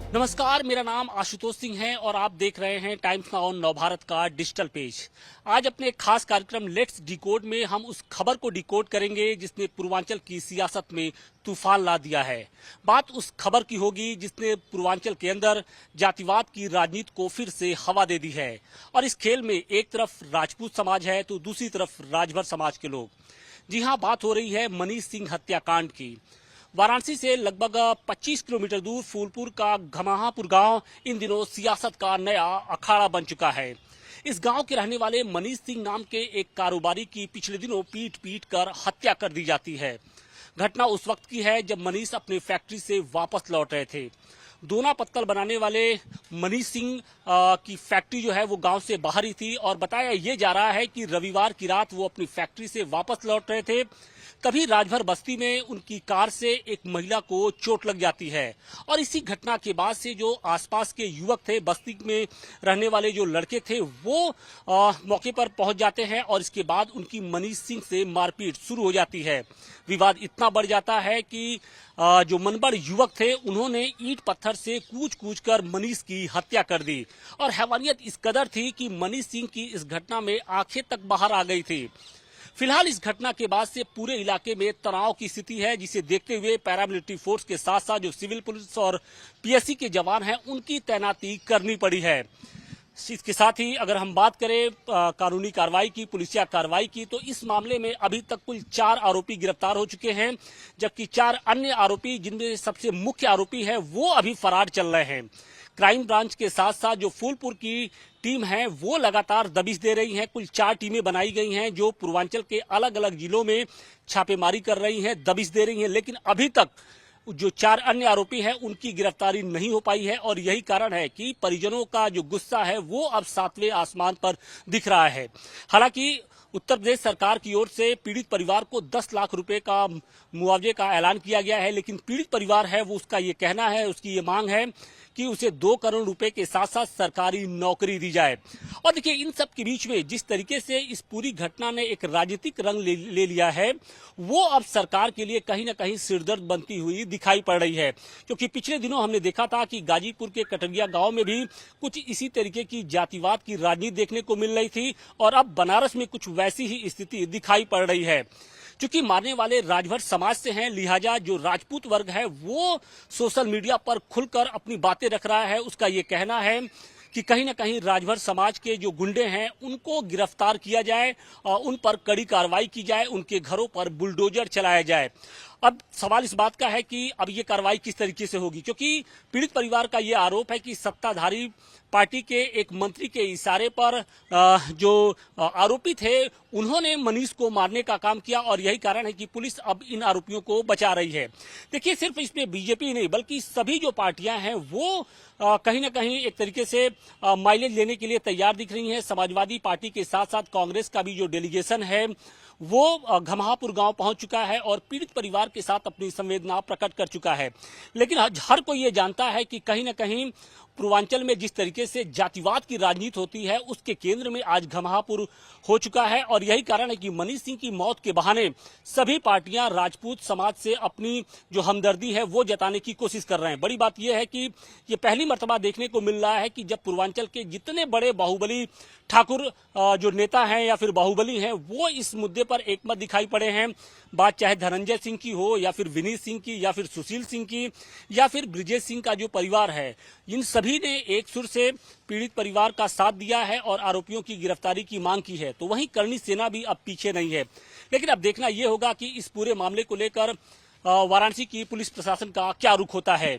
नमस्कार, मेरा नाम आशुतोष सिंह है और आप देख रहे हैं टाइम्स नाउ नवभारत का डिजिटल पेज। आज अपने खास कार्यक्रम लेट्स डिकोड में हम उस खबर को डिकोड करेंगे जिसने पूर्वांचल की सियासत में तूफान ला दिया है। बात उस खबर की होगी जिसने पूर्वांचल के अंदर जातिवाद की राजनीति को फिर से हवा दे दी है। और इस खेल में एक तरफ राजपूत समाज है तो दूसरी तरफ राजभर समाज के लोग। जी हाँ, बात हो रही है मनीष सिंह हत्याकांड की। वाराणसी से लगभग 25 किलोमीटर दूर फूलपुर का घमाहापुर गांव इन दिनों सियासत का नया अखाड़ा बन चुका है। इस गांव के रहने वाले मनीष सिंह नाम के एक कारोबारी की पिछले दिनों पीट पीट कर हत्या कर दी जाती है। घटना उस वक्त की है जब मनीष अपने फैक्ट्री से वापस लौट रहे थे। दोना पत्तल बनाने वाले मनीष सिंह की फैक्ट्री जो है वो गांव से बाहर ही थी और बताया ये जा रहा है कि रविवार की रात वो अपनी फैक्ट्री से वापस लौट रहे थे। तभी राजभर बस्ती में उनकी कार से एक महिला को चोट लग जाती है और इसी घटना के बाद से जो आसपास के युवक थे, बस्ती में रहने वाले जो लड़के थे, वो मौके पर पहुंच जाते हैं और इसके बाद उनकी मनीष सिंह से मारपीट शुरू हो जाती है। विवाद इतना बढ़ जाता है कि जो मनबड़ युवक थे उन्होंने ईंट पत्थर से कूच कूच कर मनीष की हत्या कर दी और हैवानियत इस कदर थी कि मनीष सिंह की इस घटना में आंखें तक बाहर आ गई थी। फिलहाल इस घटना के बाद से पूरे इलाके में तनाव की स्थिति है, जिसे देखते हुए पैरामिलिट्री फोर्स के साथ साथ जो सिविल पुलिस और पीएससी के जवान हैं उनकी तैनाती करनी पड़ी है। इसके साथ ही अगर हम बात करें कानूनी कार्रवाई की, पुलिसिया कार्रवाई की, तो इस मामले में अभी तक कुल 4 आरोपी गिरफ्तार हो चुके हैं, जबकि 4 अन्य आरोपी जिनमें सबसे मुख्य आरोपी है वो अभी फरार चल रहे हैं। क्राइम ब्रांच के साथ साथ जो फूलपुर की टीम है वो लगातार दबिश दे रही है। कुल 4 टीमें बनाई गई हैं जो पूर्वांचल के अलग अलग जिलों में छापेमारी कर रही हैं, दबिश दे रही हैं, लेकिन अभी तक जो 4 अन्य आरोपी हैं उनकी गिरफ्तारी नहीं हो पाई है और यही कारण है कि परिजनों का जो गुस्सा है वो अब 7वें आसमान पर दिख रहा है। हालांकि उत्तर प्रदेश सरकार की ओर से पीड़ित परिवार को 10 लाख रुपए का मुआवजे का ऐलान किया गया है, लेकिन पीड़ित परिवार है वो उसका ये कहना है, उसकी ये मांग है कि उसे 2 करोड़ रुपए के साथ साथ सरकारी नौकरी दी जाए। और देखिए, इन सब के बीच में जिस तरीके से इस पूरी घटना ने एक राजनीतिक रंग ले लिया है वो अब सरकार के लिए कहीं ना कहीं सिरदर्द बनती हुई दिखाई पड़ रही है, क्योंकि पिछले दिनों हमने देखा था कि गाजीपुर के कटरिया गांव में भी कुछ इसी तरीके की जातिवाद की राजनीति देखने को मिल रही थी और अब बनारस में कुछ वैसी ही स्थिति दिखाई पड़ रही है। चूंकि मारने वाले राजभर समाज से हैं, लिहाजा जो राजपूत वर्ग है वो सोशल मीडिया पर खुलकर अपनी बातें रख रहा है। उसका ये कहना है कि कहीं ना कहीं राजभर समाज के जो गुंडे हैं उनको गिरफ्तार किया जाए और उन पर कड़ी कार्रवाई की जाए, उनके घरों पर बुलडोजर चलाया जाए। अब सवाल इस बात का है कि अब ये कार्रवाई किस तरीके से होगी, क्योंकि पीड़ित परिवार का ये आरोप है कि सत्ताधारी पार्टी के एक मंत्री के इशारे पर जो आरोपी थे उन्होंने मनीष को मारने का काम किया और यही कारण है कि पुलिस अब इन आरोपियों को बचा रही है। देखिए, सिर्फ इसमें बीजेपी नहीं बल्कि सभी जो पार्टियां हैं वो कहीं ना कहीं एक तरीके से माइलेज लेने के लिए तैयार दिख रही हैं। समाजवादी पार्टी के साथ साथ कांग्रेस का भी जो डेलीगेशन है वो घमाहापुर गांव पहुंच चुका है और पीड़ित परिवार के साथ अपनी संवेदना प्रकट कर चुका है। लेकिन हर कोई ये जानता है कि कहीं ना कहीं पूर्वांचल में जिस तरीके से जातिवाद की राजनीति होती है उसके केंद्र में आज घमाहापुर हो चुका है और यही कारण है कि मनीष सिंह की मौत के बहाने सभी पार्टियां राजपूत समाज से अपनी जो हमदर्दी है वो जताने की कोशिश कर रहे हैं। बड़ी बात यह है कि ये पहली मर्तबा देखने को मिल रहा है कि जब पूर्वांचल के जितने बड़े बाहुबली ठाकुर जो नेता हैं या फिर बाहुबली हैं वो इस मुद्दे पर एकमत दिखाई पड़े हैं। बात चाहे धनंजय सिंह की हो या फिर विनीत सिंह की या फिर सुशील सिंह की या फिर ब्रिजेश सिंह का जो परिवार है, इन सभी ने एक सुर से पीड़ित परिवार का साथ दिया है और आरोपियों की गिरफ्तारी की मांग की है। तो वहीं करणी सेना भी अब पीछे नहीं है। लेकिन अब देखना यह होगा कि इस पूरे मामले को लेकर वाराणसी की पुलिस प्रशासन का क्या रुख होता है।